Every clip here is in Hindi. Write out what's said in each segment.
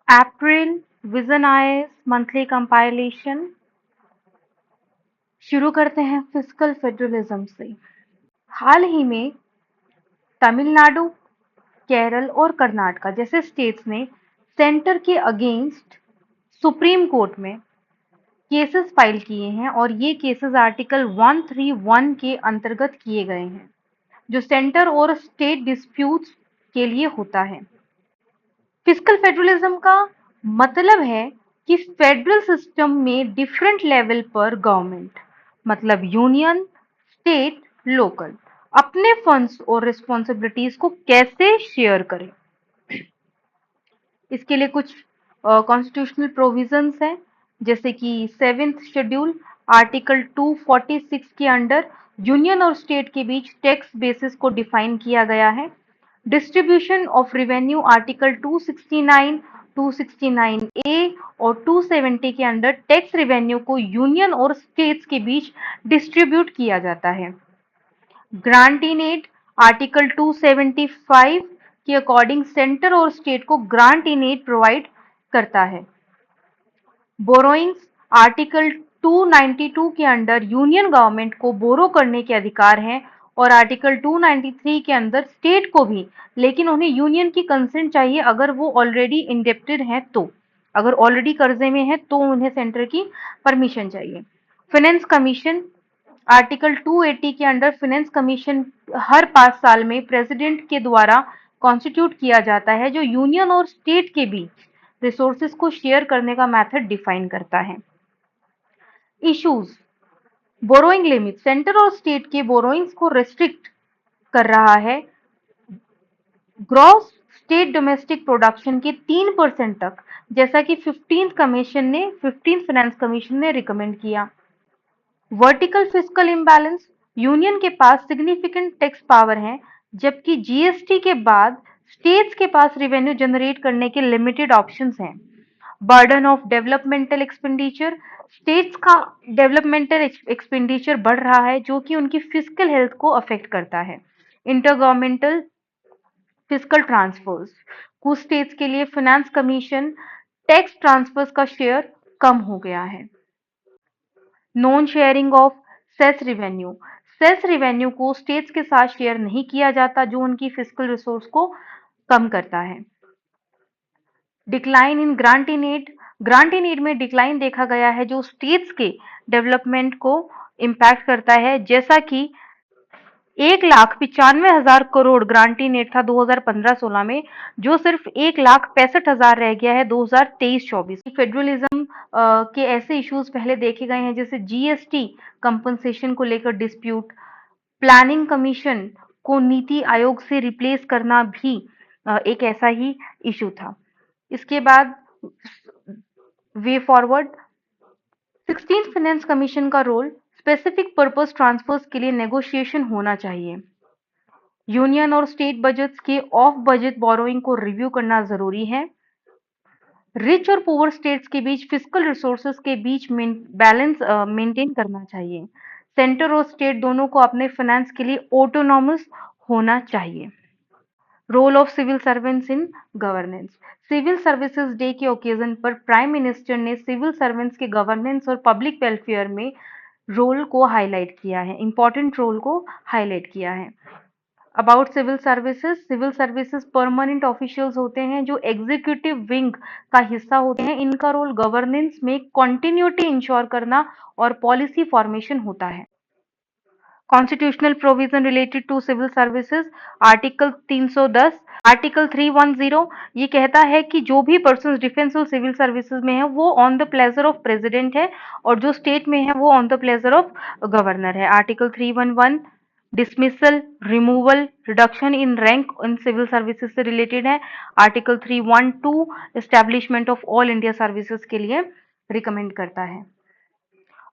अप्रैल विजन आईएएस मंथली कंपाइलेशन। शुरू करते हैं फिस्कल फेडरलिज्म से। हाल ही में तमिलनाडु, केरल और कर्नाटका जैसे स्टेट्स ने सेंटर के अगेंस्ट सुप्रीम कोर्ट में केसेस फाइल किए हैं और ये केसेस आर्टिकल 131 के अंतर्गत किए गए हैं, जो सेंटर और स्टेट डिस्प्यूट्स के लिए होता है। फिस्कल फेडरलिज्म का मतलब है कि फेडरल सिस्टम में डिफरेंट लेवल पर गवर्नमेंट मतलब यूनियन, स्टेट, लोकल अपने फंड्स और रिस्पॉन्सिबिलिटीज को कैसे शेयर करें। इसके लिए कुछ कॉन्स्टिट्यूशनल प्रोविजंस हैं, जैसे कि 7th शेड्यूल आर्टिकल 246 के अंडर यूनियन और स्टेट के बीच टैक्स बेसिस को डिफाइन किया गया है। Distribution of revenue article 269, 269A और 270 के अंडर टैक्स रेवेन्यू को यूनियन और स्टेट्स के बीच डिस्ट्रीब्यूट किया जाता है। ग्रांट इन एड आर्टिकल 275 के अकॉर्डिंग सेंटर और स्टेट को ग्रांट इन एड प्रोवाइड करता है। बोरोइंग्स आर्टिकल 292 के अंडर यूनियन गवर्नमेंट को बोरो करने के अधिकार हैं और आर्टिकल 293 के अंदर स्टेट को भी, लेकिन उन्हें यूनियन की कंसेंट चाहिए अगर वो ऑलरेडी इंडेप्टेड हैं तो। अगर ऑलरेडी कर्जे में है तो उन्हें सेंटर की परमिशन चाहिए। फाइनेंस कमीशन आर्टिकल 280 के अंडर फाइनेंस कमीशन हर 5 साल में प्रेसिडेंट के द्वारा कॉन्स्टिट्यूट किया जाता है, जो यूनियन और स्टेट के बीच रिसोर्सेज को शेयर करने का मेथड डिफाइन करता है। इश्यूज बोरोइंग लिमिट सेंटर और स्टेट के बोरोइंग्स को रेस्ट्रिक्ट कर रहा है ग्रॉस स्टेट डोमेस्टिक प्रोडक्शन के 3% तक, जैसा कि 15th फाइनेंस कमीशन ने रिकमेंड किया। वर्टिकल फिस्कल इम्बैलेंस यूनियन के पास सिग्निफिकेंट टैक्स पावर है, जबकि जीएसटी के बाद स्टेट्स के पास रेवेन्यू जनरेट करने के लिमिटेड ऑप्शंस हैं। Burden of developmental expenditure states का डेवलपमेंटल एक्सपेंडिचर बढ़ रहा है, जो कि उनकी फिस्कल हेल्थ को अफेक्ट करता है। इंटरगवर्नमेंटल फिस्कल ट्रांसफर्स कुछ स्टेट्स के लिए फाइनेंस कमीशन टैक्स ट्रांसफर्स का शेयर कम हो गया है। Non sharing of cess revenue cess revenue को स्टेट्स के साथ शेयर नहीं किया जाता, जो उनकी फिस्कल रिसोर्स को कम करता है। Decline in grant in aid में डिक्लाइन देखा गया है, जो स्टेट्स के डेवलपमेंट को इम्पैक्ट करता है, जैसा कि 1,95,000 करोड़ ग्रांट इन एड था 2015-16 में, जो सिर्फ 1,65,000 रह गया है 2023-24। फेडरलिज्म के ऐसे इश्यूज पहले देखे गए हैं, जैसे जीएसटी कंपनसेशन को लेकर डिस्प्यूट, प्लानिंग कमीशन को नीति आयोग से रिप्लेस करना भी एक ऐसा ही इशू था। इसके बाद way forward 16th finance commission का रोल स्पेसिफिक पर्पस ट्रांसफर्स के लिए नेगोशिएशन होना चाहिए। यूनियन और स्टेट बजट्स के ऑफ बजट बोरोइंग को रिव्यू करना जरूरी है। रिच और पुअर स्टेट्स के बीच फिस्कल रिसोर्सेज के बीच बैलेंस मेंटेन करना चाहिए। सेंटर और स्टेट दोनों को अपने फाइनेंस के लिए ऑटोनॉमस होना चाहिए। Role of civil servants in governance civil services day के ओकेजन पर प्राइम मिनिस्टर ने सिविल सर्वेंट्स के गवर्नेंस और पब्लिक वेलफेयर में रोल को हाईलाइट किया है, इंपॉर्टेंट रोल को हाईलाइट किया है। About civil services permanent officials होते हैं, जो एग्जीक्यूटिव विंग का हिस्सा होते हैं। इनका रोल गवर्नेंस में कंटिन्यूटी इंश्योर करना और पॉलिसी फॉर्मेशन होता है। Constitutional provision related to civil services article 310 article 310 ये कहता है कि जो भी पर्सन डिफेंस और सिविल सर्विसेज में है वो on the pleasure of president है, और जो स्टेट में है वो on the pleasure of governor है। Article 311 dismissal, removal, reduction in rank in civil services से रिलेटेड है। Article 312 establishment of all India services के लिए रिकमेंड करता है।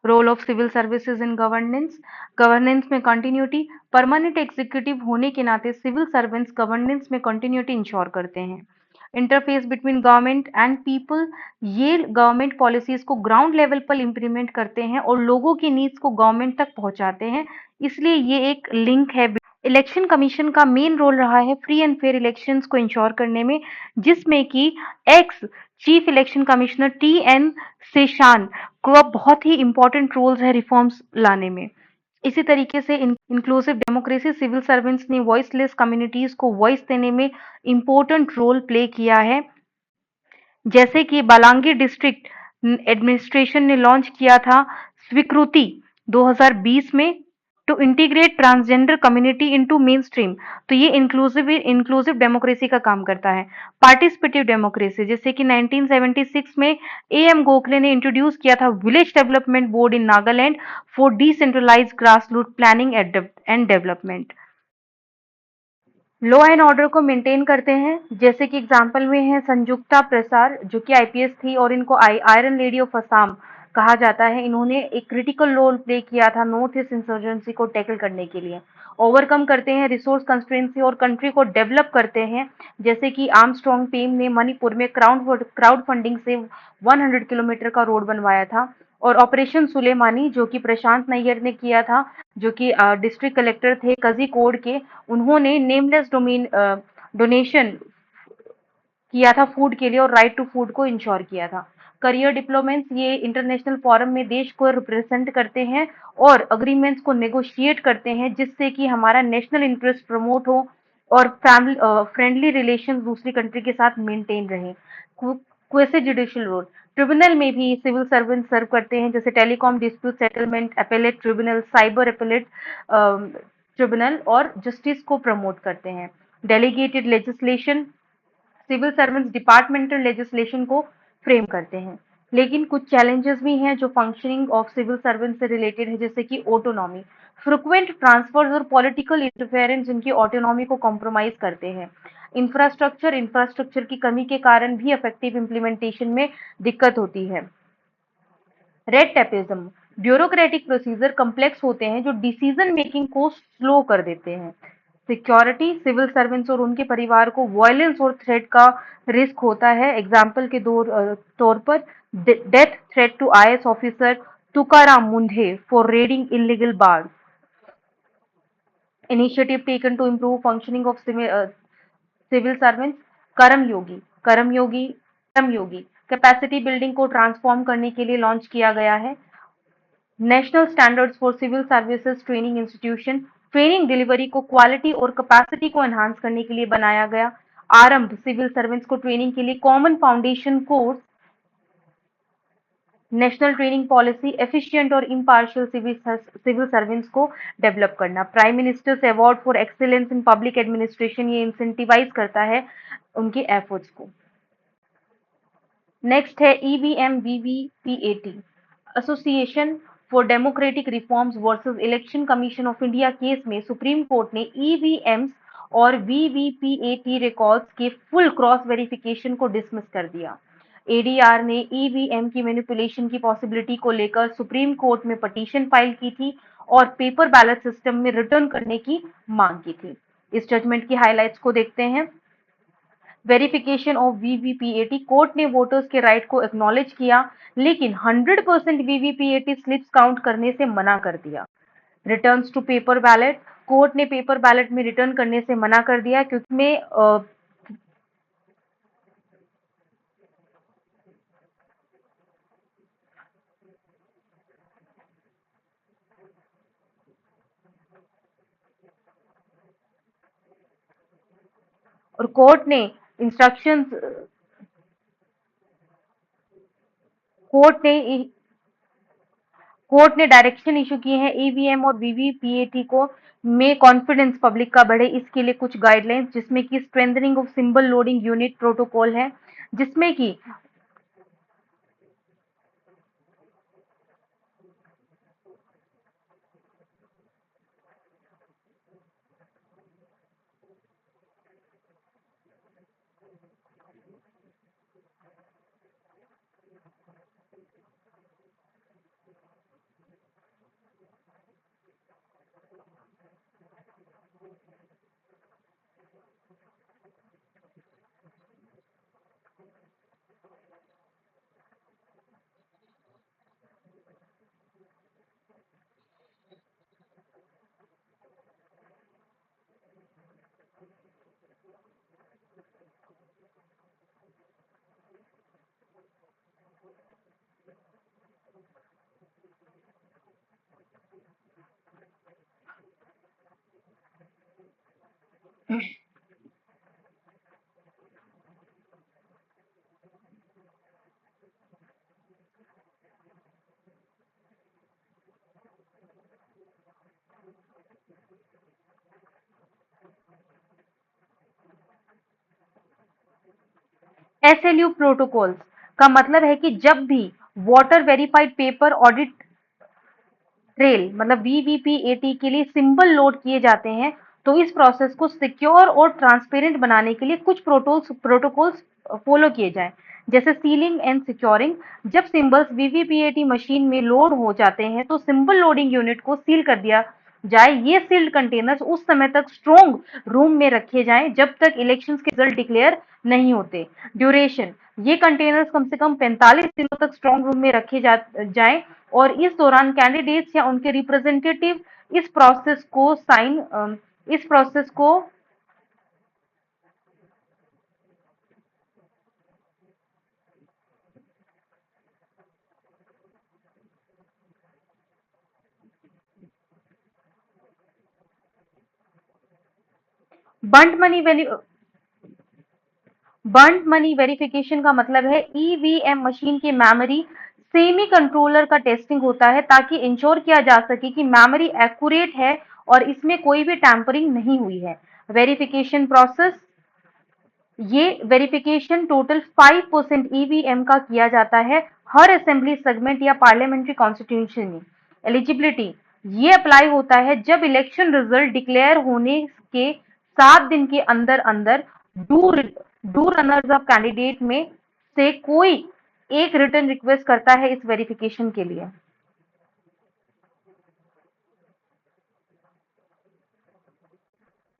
Role of civil services in governance में कंटिन्यूटी परमानेंट एग्जीक्यूटिव होने के नाते सिविल सर्वेंट्स गवर्नेंस में कंटिन्यूटी इंश्योर करते हैं। Interface between government and people ये गवर्नमेंट पॉलिसीज को ग्राउंड लेवल पर इंप्लीमेंट करते हैं और लोगों की नीड्स को गवर्नमेंट तक पहुंचाते हैं, इसलिए ये एक लिंक है। इलेक्शन कमीशन का मेन रोल रहा है फ्री एंड फेयर इलेक्शंस को इंश्योर करने में, जिसमें कि ex chief election commissioner T N. Seshan को अब बहुत ही इम्पोर्टेंट रोल्स है रिफॉर्म्स लाने में। इसी तरीके से इंक्लूसिव डेमोक्रेसी सिविल सर्वेंट्स ने वॉइसलेस कम्युनिटीज को वॉइस देने में इम्पोर्टेंट रोल प्ले किया है। जैसे कि बालांगीर डिस्ट्रिक्ट एडमिनिस्ट्रेशन ने लॉन्च किया था स्वीकृति 2020 में to integrate transgender community into main stream. तो ये इंक्लूसिव डेमोक्रेसी का काम करता है। पार्टिसिपेटिव डेमोक्रेसी जैसे कि 1976 में एएम गोखले ने इंट्रोड्यूस किया था village development board in Nagaland for decentralised grassroot planning and development. Law and order को मेंटेन करते हैं, जैसे कि एग्जाम्पल में है संजुक्ता प्रसार जो कि आईपीएस थी और इनको आयरन लेडी ऑफ असम कहा जाता है। इन्होंने एक क्रिटिकल रोल प्ले किया था नॉर्थ ईस्ट इंसर्जेंसी को टैकल करने के लिए। ओवरकम करते हैं रिसोर्स कंस्ट्रेंसी और कंट्री को डेवलप करते हैं, जैसे कि आर्मस्ट्रॉन्ग पेम ने मणिपुर में क्राउड फंडिंग से 100 किलोमीटर का रोड बनवाया था। और ऑपरेशन सुलेमानी जो कि प्रशांत नैयर ने किया था, जो कि डिस्ट्रिक्ट कलेक्टर थे कजीकोड के, उन्होंने नेमलेस डोनेशन किया था फूड के लिए और राइट टू फूड को इंश्योर किया था। करियर डिप्लोमेट्स ये इंटरनेशनल फोरम में देश को रिप्रेजेंट करते हैं और अग्रीमेंट्स को नेगोशिएट करते हैं जिससे कि हमारा नेशनल इंटरेस्ट प्रमोट हो और फैमिली फ्रेंडली रिलेशन दूसरी कंट्री के साथ मेंटेन रहे। क्वेसी जुडिशियल रोल ट्रिब्यूनल में भी सिविल सर्वेंट सर्व करते हैं, जैसे telecom dispute settlement appellate tribunal, cyber appellate tribunal और जस्टिस को प्रमोट करते हैं। Delegated legislation civil servants departmental legislation को फ्रेम करते हैं। लेकिन कुछ चैलेंजेस भी हैं जो फंक्शनिंग ऑफ सिविल सर्वेंट से रिलेटेड है, जैसे कि ऑटोनॉमी, फ्रिक्वेंट ट्रांसफर्स और पॉलिटिकल इंटरफेरेंस इनकी ऑटोनॉमी को कॉम्प्रोमाइज करते हैं। इंफ्रास्ट्रक्चर की कमी के कारण भी इफेक्टिव इम्प्लीमेंटेशन में दिक्कत होती है। Red tapism bureaucratic procedure complex होते हैं जो डिसीजन मेकिंग को स्लो कर देते हैं। सिक्योरिटी सिविल सर्वेंट्स और उनके परिवार को वायलेंस और थ्रेट का रिस्क होता है। एग्जाम्पल के तौर पर death threat to IAS officer Tukaram Mundhe for raiding illegal bars. Initiative taken to improve functioning of civil servants Karmayogi Karmayogi capacity building को ट्रांसफॉर्म करने के लिए लॉन्च किया गया है। National standards for civil services training institution training delivery को क्वालिटी और कैपेसिटी को एनहांस करने के लिए बनाया गया। आरंभ सिविल सर्वेंट्स को ट्रेनिंग के लिए common foundation course. National training policy efficient और इम्पार्शियल सिविल सर्वेंट्स को डेवलप करना। Prime ministers award for excellence in public administration ये इंसेंटिवाइज करता है उनके एफर्ट्स को। नेक्स्ट है EVM VVPAT association for democratic reforms versus election commission of India case में सुप्रीम कोर्ट ने ईवीएम्स और वीवीपीएटी रिकॉर्ड्स के फुल क्रॉस वेरिफिकेशन को डिसमिस कर दिया। एडीआर ने ईवीएम की मैनिपुलेशन की पॉसिबिलिटी को लेकर सुप्रीम कोर्ट में पिटीशन फाइल की थी और पेपर बैलेट सिस्टम में रिटर्न करने की मांग की थी। इस जजमेंट की हाइलाइट्स को देखते हैं। वेरिफिकेशन ऑफ वीवीपीएटी कोर्ट ने वोटर्स के राइट को एक्नॉलेज किया, लेकिन 100% वीवीपीएटी स्लिप्स काउंट करने से मना कर दिया। Returns to paper ballot court ने पेपर बैलेट में रिटर्न करने से मना कर दिया क्योंकि में और इंस्ट्रक्शंस कोर्ट ने कोर्ट ने डायरेक्शन इशू किए हैं ईवीएम और वीवीपीएटी को में कॉन्फिडेंस पब्लिक का बढ़े, इसके लिए कुछ गाइडलाइंस जिसमें कि strengthening of symbol loading unit protocol है, जिसमें कि एसएलयू प्रोटोकॉल्स का मतलब है कि जब भी water verified paper audit trail मतलब वीवीपीएटी के लिए सिंबल लोड किए जाते हैं, तो इस प्रोसेस को सिक्योर और ट्रांसपेरेंट बनाने के लिए कुछ प्रोटोकॉल्स फॉलो किए जाएं, जैसे सीलिंग एंड सिक्योरिंग। जब सिंबल्स वीवीपीएटी मशीन में लोड हो जाते हैं, तो सिंबल लोडिंग यूनिट को सील कर दिया जाए। ये सील्ड कंटेनर्स उस समय तक स्ट्रॉन्ग रूम में रखे जाएं जब तक इलेक्शंस के रिजल्ट डिक्लेयर नहीं होते। ड्यूरेशन, ये कंटेनर्स कम से कम 45 दिनों तक स्ट्रॉन्ग रूम में रखे जाएं और इस दौरान कैंडिडेट्स या उनके रिप्रेजेंटेटिव इस प्रोसेस को बंट मनी बर्न्ड मनी वेरिफिकेशन का मतलब है ईवीएम मशीन की मेमोरी सेमी कंट्रोलर का टेस्टिंग होता है ताकि इंश्योर किया जा सके कि मेमोरी एक्यूरेट है और इसमें कोई भी टैंपरिंग नहीं हुई है। वेरिफिकेशन प्रोसेस, ये वेरिफिकेशन टोटल 5% ईवीएम का किया जाता है हर असेंबली सेगमेंट या पार्लियामेंट्री कॉन्स्टिट्यूशन में। एलिजिबिलिटी, ये अप्लाई होता है जब इलेक्शन रिजल्ट डिक्लेयर होने के 7 दिन के अंदर अंदर do do runners of candidate में से कोई एक रिटर्न रिक्वेस्ट करता है इस वेरिफिकेशन के लिए।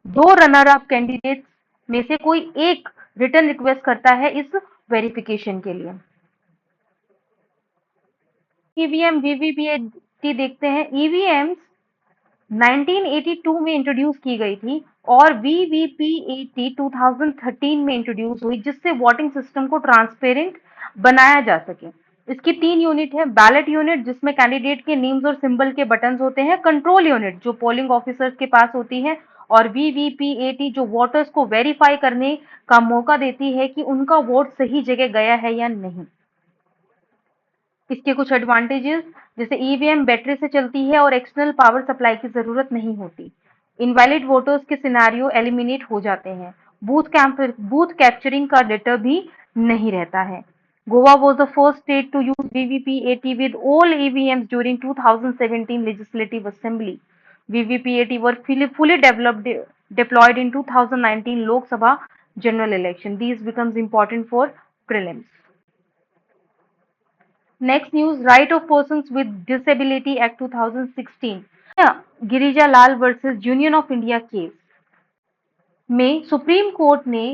दो रनर अप कैंडिडेट्स में से कोई एक रिटर्न रिक्वेस्ट करता है इस वेरिफिकेशन के लिए। ईवीएम वीवीपीएटी देखते हैं। ईवीएम 1982 में इंट्रोड्यूस की गई थी और वीवीपीएटी 2013 में इंट्रोड्यूस हुई, जिससे वोटिंग सिस्टम को ट्रांसपेरेंट बनाया जा सके। इसकी 3 यूनिट है। बैलेट यूनिट, जिसमें कैंडिडेट के नेम्स और सिंबल के बटन्स होते हैं। कंट्रोल यूनिट, जो पोलिंग ऑफिसर्स के पास होती है। और वीवीपीएटी, जो वोटर्स को वेरीफाई करने का मौका देती है कि उनका वोट सही जगह गया है या नहीं। इसके कुछ एडवांटेजेस, जैसे ईवीएम बैटरी से चलती है और एक्सटर्नल पावर सप्लाई की जरूरत नहीं होती। इनवैलिड वोटर्स के सिनेरियो एलिमिनेट हो जाते हैं। बूथ कैप्चरिंग का डेटा भी नहीं रहता है। Goa was the first state to use VVPAT with all EVMs during 2017 legislative assembly. VVPAT were fully developed deployed in 2019 Lok Sabha general election. These becomes important for prelims. Next news, Right of Persons with Disability Act 2016 Girija Lal versus union of India case में सुप्रीम कोर्ट ने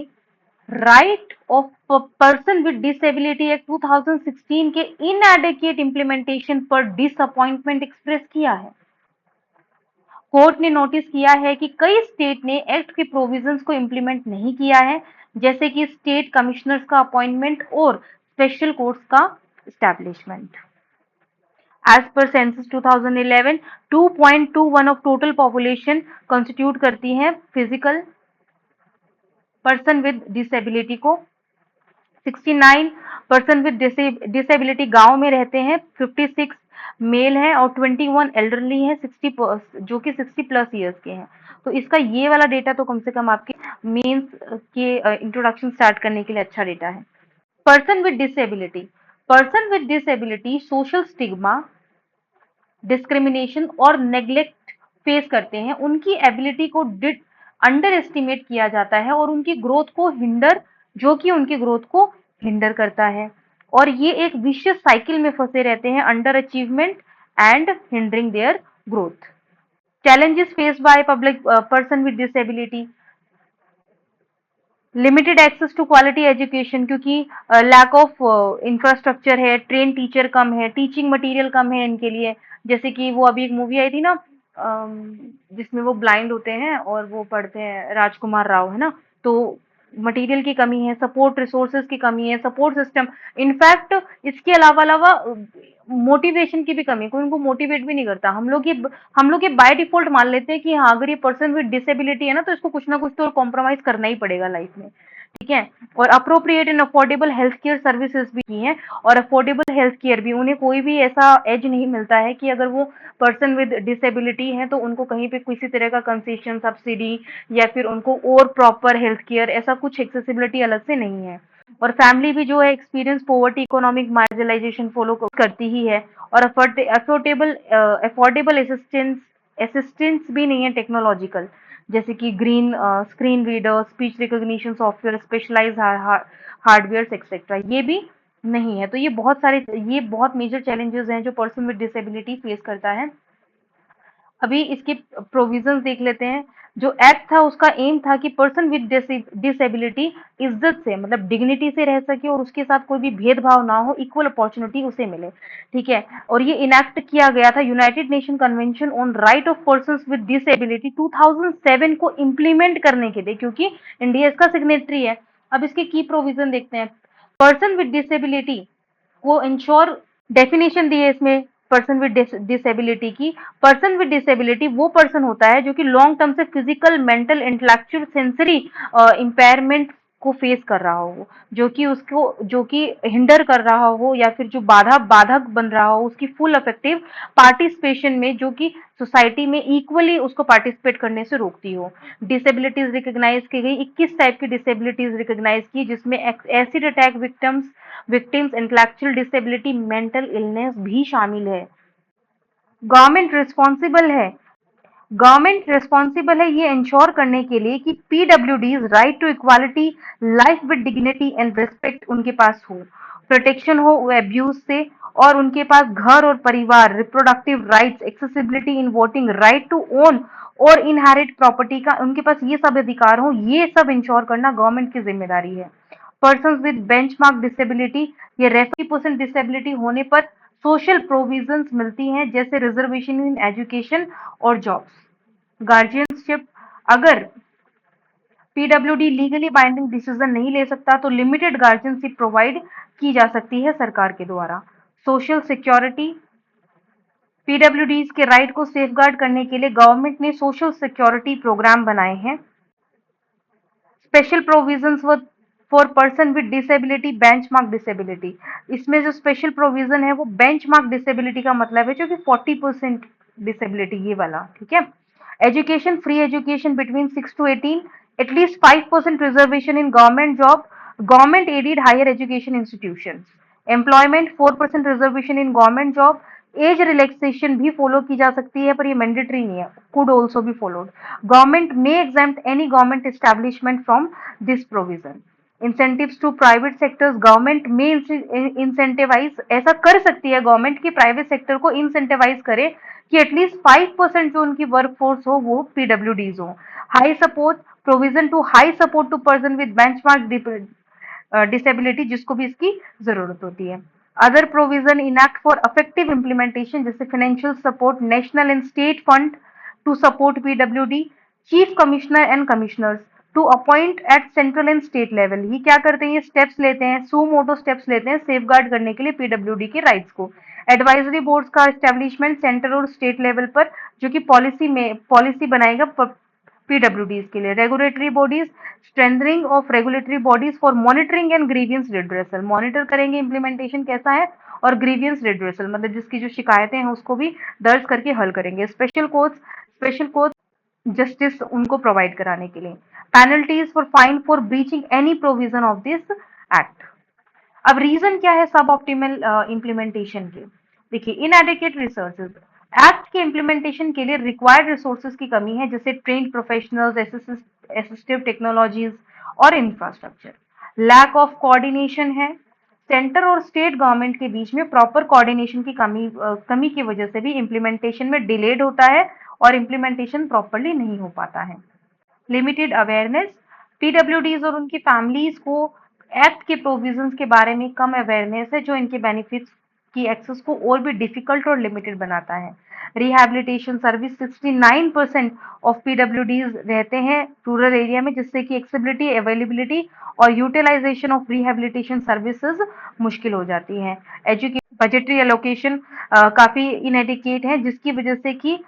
right of person with disability act 2016 के इनएडिक्वेट इम्प्लीमेंटेशन पर डिसअपॉइंटमेंट एक्सप्रेस किया है। कोर्ट ने नोटिस किया है कि कई स्टेट ने एक्ट के प्रोविजंस को इम्प्लीमेंट नहीं किया है, जैसे कि स्टेट कमिश्नर्स का अपॉइंटमेंट और स्पेशल कोर्ट्स का establishment. As per census 2011, 2.21 of total population constitute करती है फिजिकल पर्सन विद डिसेबिलिटी को। 69 पर्सन विद डिसेबिलिटी गांव में रहते हैं। 56 मेल हैं और 21 एल्डरली हैं, 60 जो कि 60 प्लस ईयर्स के हैं। तो इसका ये वाला डेटा तो कम से कम आपके मेंस के इंट्रोडक्शन स्टार्ट करने के लिए अच्छा डेटा है। Person with disability social stigma, discrimination और नेग्लेक्ट फेस करते हैं। उनकी एबिलिटी को अंडर एस्टिमेट किया जाता है और उनकी ग्रोथ को उनकी ग्रोथ को हिंडर करता है और ये एक विशियस साइकिल में फंसे रहते हैं, under achievement and hindering their growth. Challenges faced by public person with disability, limited access to quality education, क्योंकि लैक ऑफ इंफ्रास्ट्रक्चर है, ट्रेन टीचर कम है, टीचिंग मटेरियल कम है इनके लिए। जैसे कि वो अभी एक मूवी आई थी ना, जिसमें वो ब्लाइंड होते हैं और वो पढ़ते हैं, राजकुमार राव है ना, तो मटेरियल की कमी है, सपोर्ट रिसोर्सेज की कमी है, सपोर्ट सिस्टम, इनफैक्ट इसके अलावा अलावा मोटिवेशन की भी कमी है, कोई उनको मोटिवेट भी नहीं करता। हम लोग ये बाय डिफॉल्ट मान लेते हैं कि हाँ, अगर ये पर्सन विद डिसेबिलिटी है ना, तो इसको कुछ ना कुछ तो कॉम्प्रोमाइज करना ही पड़ेगा लाइफ में, ठीक है। और appropriate and affordable health care services भी की हैं, और अफोर्डेबल हेल्थ केयर भी, उन्हें कोई भी ऐसा एज नहीं मिलता है कि अगर वो पर्सन विद डिसेबिलिटी है तो उनको कहीं पे किसी तरह का कंसेशन, सब्सिडी, या फिर उनको और प्रॉपर हेल्थ केयर, ऐसा कुछ एक्सेसिबिलिटी अलग से नहीं है। और फैमिली भी जो है experience poverty, economic marginalisation follow करती ही है। और अफोर्डेबल अफोर्डेबल असिस्टेंस भी नहीं है टेक्नोलॉजिकल, जैसे कि green screen reader, speech recognition software, specialise hardware etcetera, ये भी नहीं है। तो ये बहुत मेजर चैलेंजेस हैं जो पर्सन विद डिसेबिलिटी फेस करता है। अभी इसके प्रोविजंस देख लेते हैं। जो एक्ट था उसका एम था कि पर्सन विद डिसेबिलिटी इज्जत से, मतलब डिग्निटी से रह सके, और उसके साथ कोई भी भेदभाव ना हो, इक्वल अपॉर्चुनिटी उसे मिले, ठीक है। और ये इनैक्ट किया गया था United nation convention on right of persons with disability 2007 को इम्प्लीमेंट करने के लिए, क्योंकि इंडिया इसका सिग्नेटरी है। अब इसके की प्रोविजन देखते हैं। पर्सन विद डिसेबिलिटी को इंश्योर, डेफिनेशन दी है इसमें पर्सन विद डिसेबिलिटी की। पर्सन विद डिसेबिलिटी वो पर्सन होता है जो कि लॉन्ग टर्म से physical, mental, intellectual, sensory impairment को फेस कर रहा हो, जो कि हिंडर कर रहा हो, या फिर जो बाधक बन रहा हो उसकी फुल इफेक्टिव पार्टिसिपेशन में, जो कि सोसाइटी में इक्वली उसको पार्टिसिपेट करने से रोकती हो। डिसेबिलिटीज रिकॉग्नाइज की गई, 21 टाइप की डिसेबिलिटीज रिकॉग्नाइज की, जिसमें acid attack victims, intellectual disability, mental illness भी शामिल है। गवर्नमेंट रिस्पॉन्सिबल है गवर्नमेंट रिस्पॉन्सिबल है ये इंश्योर करने के लिए कि PwDs right to equality, life with dignity and respect उनके पास हो, प्रोटेक्शन हो एब्यूज से, और उनके पास घर और परिवार, reproductive rights, accessibility in voting, right to own और इनहेरिट प्रॉपर्टी का उनके पास ये सब अधिकार हो, ये सब इंश्योर करना गवर्नमेंट की जिम्मेदारी है। पर्सन विद बेंचमार्क डिसेबिलिटी, ये रेफरी परसेंट डिसेबिलिटी होने पर सोशल प्रोविजंस मिलती हैं, जैसे रिजर्वेशन इन एजुकेशन और जॉब्स। गार्जियनशिप, अगर पीडब्ल्यूडी लीगली बाइंडिंग डिसीजन नहीं ले सकता तो लिमिटेड गार्जियनशिप प्रोवाइड की जा सकती है सरकार के द्वारा। सोशल सिक्योरिटी, पीडब्ल्यूडीज के राइट को सेफगार्ड करने के लिए गवर्नमेंट ने सोशल सिक्योरिटी प्रोग्राम बनाए हैं। Special provisions for person with disability, benchmark disability, इसमें जो स्पेशल प्रोविजन है वो बेंचमार्क डिसेबिलिटी का मतलब है, जो कि 40% डिसेबिलिटी, ये वाला, ठीक है। Education, free education between 6 to 18, at least 5% reservation in government job, government aided higher education institution, employment 4% reservation in government job. Age relaxation भी फॉलो की जा सकती है, पर ये मैंडेटरी नहीं है, could also be followed. Government may exempt any government establishment from this provision. Incentives to private sectors, government में इंसेंटिवाइज, ऐसा कर सकती है गवर्नमेंट की प्राइवेट सेक्टर को इंसेंटिवाइज करे कि एटलीस्ट 5% जो उनकी वर्क फोर्स हो वो पीडब्ल्यूडीज हो। High support, provision to high support to person with benchmark disability, जिसको भी इसकी जरूरत होती है। Other provision enact for effective implementation, जैसे financial support, national and state fund to support पीडब्ल्यूडी, chief commissioner and commissioners to appoint at central and state level. ये क्या करते हैं, ये स्टेप्स लेते हैं, सू मोटो स्टेप्स लेते हैं सेफ गार्ड करने के लिए पीडब्ल्यूडी के राइट्स को। एडवाइजरी बोर्ड्स का एस्टेब्लिशमेंट सेंटर और स्टेट लेवल पर, जो कि पॉलिसी बनाएगा पीडब्ल्यूडीज के लिए। Regulatory bodies, strengthening of regulatory bodies for monitoring and grievance redressal, monitor करेंगे इम्प्लीमेंटेशन कैसा है, और ग्रीवियंस रिड्रेसल मतलब जिसकी जो शिकायतें हैं उसको भी दर्ज करके हल करेंगे। स्पेशल कोर्ट्स जस्टिस उनको प्रोवाइड कराने के लिए। Penalties for fine for breaching any provision of this act. अब रीजन क्या है सब ऑप्टिमल इम्प्लीमेंटेशन के, देखिए इनएडिक्वेट रिसोर्सेज, एक्ट के इम्प्लीमेंटेशन के लिए रिक्वायर्ड रिसोर्सेज की कमी है, जैसे ट्रेन्ड प्रोफेशनल्स, असिस्टिव टेक्नोलॉजीज और इंफ्रास्ट्रक्चर। लैक ऑफ कोऑर्डिनेशन है, सेंटर और स्टेट गवर्नमेंट के बीच में प्रॉपर कोऑर्डिनेशन की कमी की वजह से भी इम्प्लीमेंटेशन में डिलेड होता है और इम्प्लीमेंटेशन प्रॉपरली नहीं हो पाता है। लिमिटेड अवेयरनेस, पीडब्ल्यूडीज और उनकी फैमिलीज को एक्ट के प्रोविजंस के बारे में कम अवेयरनेस है, जो इनके बेनिफिट्स की एक्सेस को और भी डिफिकल्ट और लिमिटेड बनाता है। रिहैबिलिटेशन सर्विस 69% ऑफ पीडब्ल्यूडीज रहते हैं रूरल एरिया में, जिससे कि एक्सेसिबिलिटी, अवेलेबिलिटी और यूटिलाइजेशन ऑफ रिहैबिलिटेशन सर्विसेज मुश्किल हो जाती है। एजुकेशन बजटरी एलोकेशन काफी इनएडिक्वेट है, जिसकी वजह से कि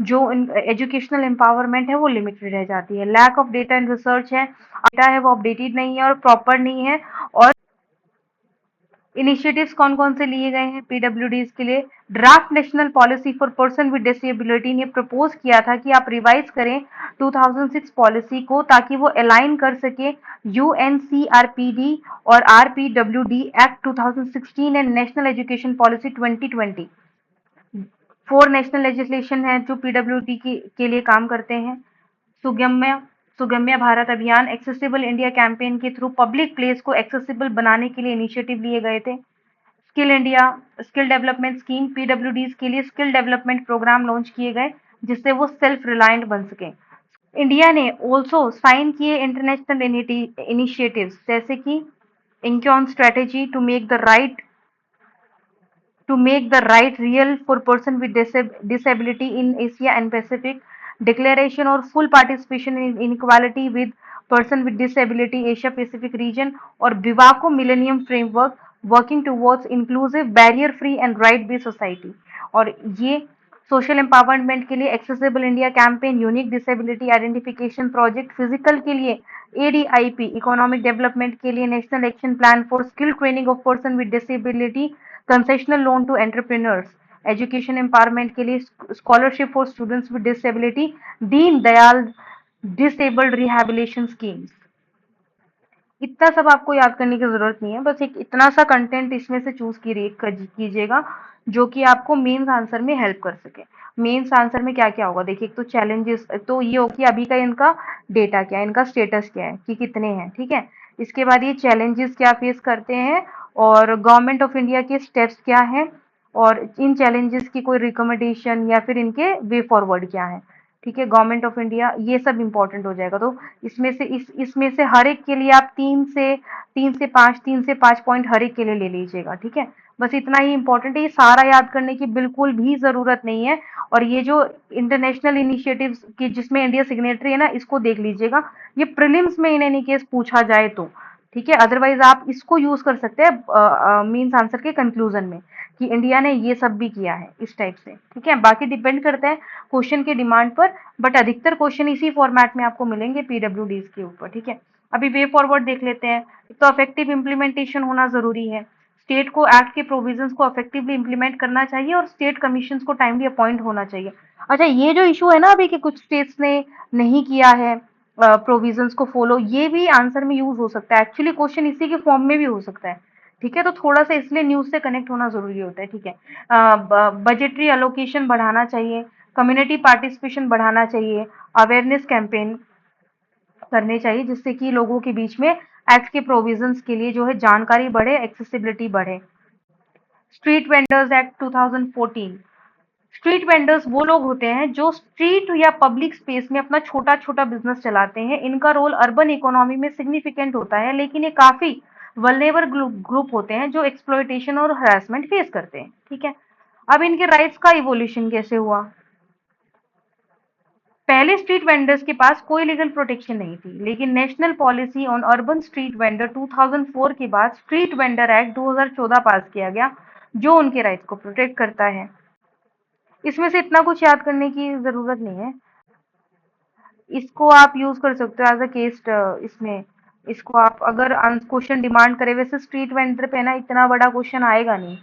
जो एजुकेशनल एम्पावरमेंट है वो लिमिटेड रह जाती है। Lack of data and research है, डेटा है वो अपडेटेड नहीं है और प्रॉपर नहीं है। और इनिशिएटिव्स कौन-कौन से लिए गए हैं पीडब्ल्यूडीज के लिए? Draft national policy for person with disability ने प्रपोज किया था कि आप रिवाइज करें 2006 पॉलिसी को, ताकि वो अलाइन कर सके यूएनसीआरपीडी और RPWD act 2016 and national education policy 2020। 4 national legislation है जो पीडब्ल्यूडी के लिए काम करते हैं। सुगम्य Sugamya Bharat Abhiyan, accessible India campaign के थ्रू पब्लिक प्लेस को एक्सेसिबल बनाने के लिए इनिशिएटिव लिए गए थे। Skill India skill development scheme, PwDs के लिए स्किल डेवलपमेंट प्रोग्राम लॉन्च किए गए, जिससे वो सेल्फ रिलायंट बन सके। इंडिया ने ऑल्सो साइन किए इंटरनेशनल इनिशिएटिव्स, जैसे कि इंक्योन strategy to make the right real for person with disability in Asia and Pacific, declaration or full participation in inequality with person with disability Asia Pacific region, और Biwako millennium framework working towards inclusive barrier free and right based society. और ये सोशल एम्पावरमेंट के लिए accessible India campaign, unique disability identification project, physical के लिए एडीआईपी, इकोनॉमिक डेवलपमेंट के लिए national action plan for skill training of person with disability, concessional loan to entrepreneurs, education empowerment के लिए scholarship for students with disability, Deen Dayal disabled rehabilitation schemes. इतना सब आपको याद करने की जरूरत नहीं है, बस एक इतना सा कंटेंट इसमें से चूज कीजिएगा जो कि आपको मेंस आंसर में हेल्प कर सके। मेंस आंसर में क्या क्या होगा देखिए, एक तो चैलेंजेस, तो ये हो कि अभी का इनका डेटा क्या है, इनका स्टेटस क्या है कि कितने हैं, ठीक है। इसके बाद ये चैलेंजेस क्या फेस करते हैं और गवर्नमेंट ऑफ इंडिया के स्टेप्स क्या हैं, और इन चैलेंजेस की कोई रिकमेंडेशन या फिर इनके वे फॉरवर्ड क्या है, ठीक है। गवर्नमेंट ऑफ इंडिया, ये सब इंपॉर्टेंट हो जाएगा। तो इसमें से हर एक के लिए आप 3 से 5 पॉइंट हर एक के लिए ले लीजिएगा, ठीक है। बस इतना ही इंपॉर्टेंट है, ये सारा याद करने की बिल्कुल भी जरूरत नहीं है। और ये जो इंटरनेशनल इनिशिएटिव्स की जिसमें इंडिया सिग्नेटरी है ना, इसको देख लीजिएगा, ये प्रीलिम्स में इन एनी केस पूछा जाए तो, ठीक है। अदरवाइज आप इसको यूज कर सकते हैं मीन्स आंसर के कंक्लूजन में कि इंडिया ने ये सब भी किया है इस टाइप से, ठीक है। बाकी डिपेंड करता है क्वेश्चन के डिमांड पर, बट अधिकतर क्वेश्चन इसी फॉर्मेट में आपको मिलेंगे पीडब्ल्यूडीज के ऊपर, ठीक है। अभी वे फॉरवर्ड देख लेते हैं। तो अफेक्टिव इम्प्लीमेंटेशन होना जरूरी है, स्टेट को एक्ट के प्रोविजंस को अफेक्टिवली इंप्लीमेंट करना चाहिए और स्टेट कमीशन को टाइमली अपॉइंट होना चाहिए। अच्छा, ये जो इशू है ना अभी कि कुछ स्टेट्स ने नहीं किया है प्रोविजंस को फॉलो, ये भी आंसर में यूज हो सकता है। एक्चुअली क्वेश्चन इसी के फॉर्म में भी हो सकता है, ठीक है। तो थोड़ा सा इसलिए न्यूज से कनेक्ट होना जरूरी होता है, ठीक है। बजटरी अलोकेशन बढ़ाना चाहिए, कम्युनिटी पार्टिसिपेशन बढ़ाना चाहिए, अवेयरनेस कैंपेन करने चाहिए, जिससे कि लोगों के बीच में एक्ट के प्रोविजंस के लिए जो है जानकारी बढ़े, एक्सेसिबिलिटी बढ़े। Street vendors act 2014, street vendors वो लोग होते हैं जो स्ट्रीट या पब्लिक स्पेस में अपना छोटा छोटा बिजनेस चलाते हैं। इनका रोल अर्बन इकोनॉमी में सिग्निफिकेंट होता है, लेकिन ये काफी वल्नेरेबल ग्रुप होते हैं जो एक्सप्लॉयटेशन और हरासमेंट फेस करते हैं, ठीक है। अब इनके राइट्स का इवोल्यूशन कैसे हुआ? पहले स्ट्रीट वेंडर्स के पास कोई लीगल प्रोटेक्शन नहीं थी, लेकिन national policy on urban street vendor 2004 के बाद स्ट्रीट वेंडर एक्ट 2014 पास किया गया, जो उनके राइट्स को प्रोटेक्ट करता है। इसमें से इतना कुछ याद करने की जरूरत नहीं है, इसको आप यूज कर सकते हो एज अ केस। इसमें इसको आप अगर क्वेश्चन डिमांड करे, वैसे स्ट्रीट वेंडर पे ना इतना बड़ा क्वेश्चन आएगा नहीं,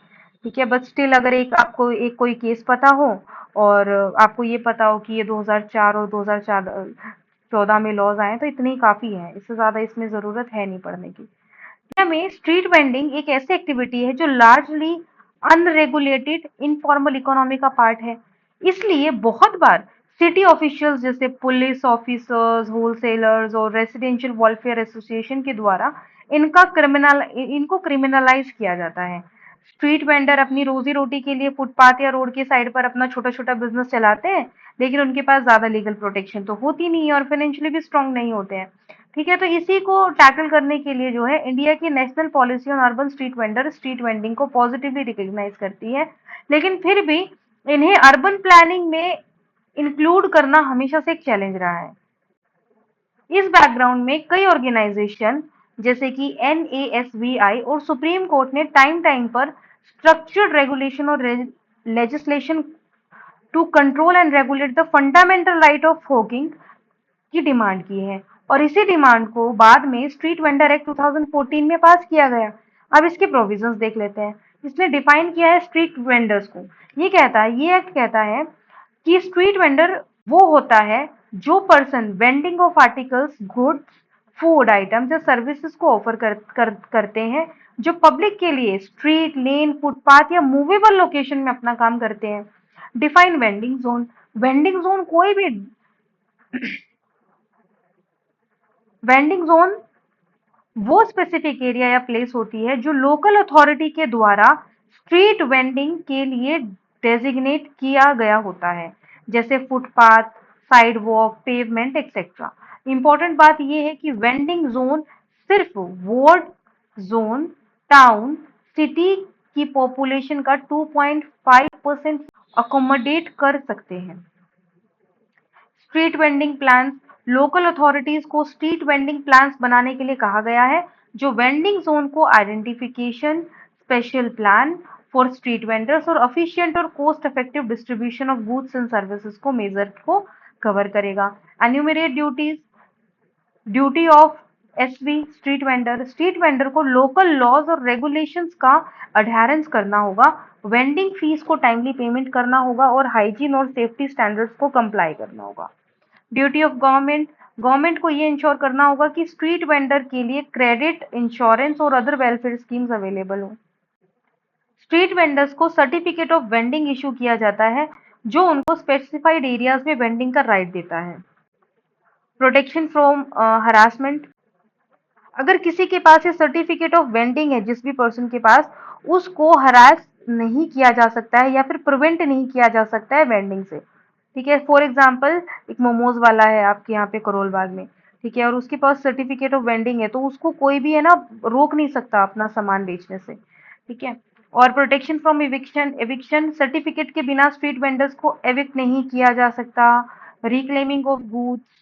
ठीक है। बट स्टिल अगर एक आपको एक कोई केस पता हो और आपको ये पता हो कि ये 2004 और 2014 में लॉज आए, तो इतनी काफी है, इससे ज्यादा इसमें जरूरत है नहीं पढ़ने की। इंडिया में स्ट्रीट वेंडिंग एक ऐसी एक्टिविटी है जो लार्जली अनरेगुलेटेड इनफॉर्मल इकोनॉमी का पार्ट है। इसलिए बहुत बार सिटी ऑफिशियल्स जैसे पुलिस ऑफिसर्स, होलसेलर्स और रेसिडेंशियल वेलफेयर एसोसिएशन के द्वारा इनको क्रिमिनलाइज किया जाता है। स्ट्रीट वेंडर अपनी रोजी रोटी के लिए फुटपाथ या रोड के साइड पर अपना छोटा छोटा बिजनेस चलाते हैं, लेकिन उनके पास ज्यादा लीगल प्रोटेक्शन तो होती नहीं है और फाइनेंशियली भी स्ट्रांग नहीं होते हैं, ठीक है। तो इसी को टैकल करने के लिए जो है इंडिया की national policy on urban street vending को पॉजिटिवली रिकॉग्नाइज करती है, लेकिन फिर भी इन्हें अर्बन प्लानिंग में इंक्लूड करना हमेशा से एक चैलेंज रहा है। इस बैकग्राउंड में कई ऑर्गेनाइजेशन जैसे कि NASBI और सुप्रीम कोर्ट ने टाइम टाइम पर स्ट्रक्चर्ड रेगुलेशन और legislation to control and regulate the fundamental right of hawking की डिमांड की है और इसी डिमांड को बाद में स्ट्रीट वेंडर एक्ट 2014 में पास किया गया। अब इसके प्रोविजंस देख लेते हैं। इसने डिफाइन किया है स्ट्रीट वेंडर्स को। ये एक्ट कहता है कि स्ट्रीट वेंडर वो होता है जो person vending of articles, goods, food items या सर्विसेज को ऑफर करते हैं जो पब्लिक के लिए स्ट्रीट, लेन, फुटपाथ या मूवेबल लोकेशन में अपना काम करते हैं। Define vending zone. Vending zone कोई भी वेंडिंग जोन वो स्पेसिफिक एरिया या प्लेस होती है जो लोकल अथॉरिटी के द्वारा स्ट्रीट वेंडिंग के लिए डेजिग्नेट किया गया होता है, जैसे footpath, sidewalk, pavement etcetera. Important बात यह है कि वेंडिंग जोन सिर्फ वार्ड, जोन, टाउन, सिटी की पॉपुलेशन का 2.5% अकोमोडेट कर सकते हैं। Street vending plans. Local authorities को स्ट्रीट वेंडिंग प्लान्स बनाने के लिए कहा गया है जो वेंडिंग जोन को identification, special plan for street vendors और एफिशिएंट और cost effective distribution of goods and services को मेजर को कवर करेगा। Enumerate duties. Duty of SV street vendor को लोकल लॉज और रेगुलेशंस का अडहेरेंस करना होगा, वेंडिंग फीस को टाइमली पेमेंट करना होगा और हाइजीन और सेफ्टी स्टैंडर्ड्स को कंप्लाई करना होगा। Duty of government. गवर्नमेंट को ये इंश्योर करना होगा कि स्ट्रीट वेंडर के लिए क्रेडिट, इंश्योरेंस और अदर वेलफेयर स्कीम्स अवेलेबल हो। स्ट्रीट वेंडर्स को सर्टिफिकेट ऑफ वेंडिंग इशू किया जाता है जो उनको स्पेसिफाइड एरियाज में वेंडिंग का राइट देता है। Protection from harassment. अगर किसी के पास ये सर्टिफिकेट ऑफ वेंडिंग है, जिस भी पर्सन के पास, उसको हरास नहीं किया जा सकता है या फिर प्रिवेंट नहीं किया जा सकता है वेंडिंग से। ठीक है, फॉर एग्जाम्पल एक मोमोज वाला है आपके यहाँ पे करोल बाग में, ठीक है, और उसके पास सर्टिफिकेट ऑफ वेंडिंग है तो उसको कोई भी है ना रोक नहीं सकता अपना सामान बेचने से। ठीक है। और protection from eviction. Eviction certificate के बिना स्ट्रीट वेंडर्स को एविक्ट नहीं किया जा सकता। Reclaiming of goods.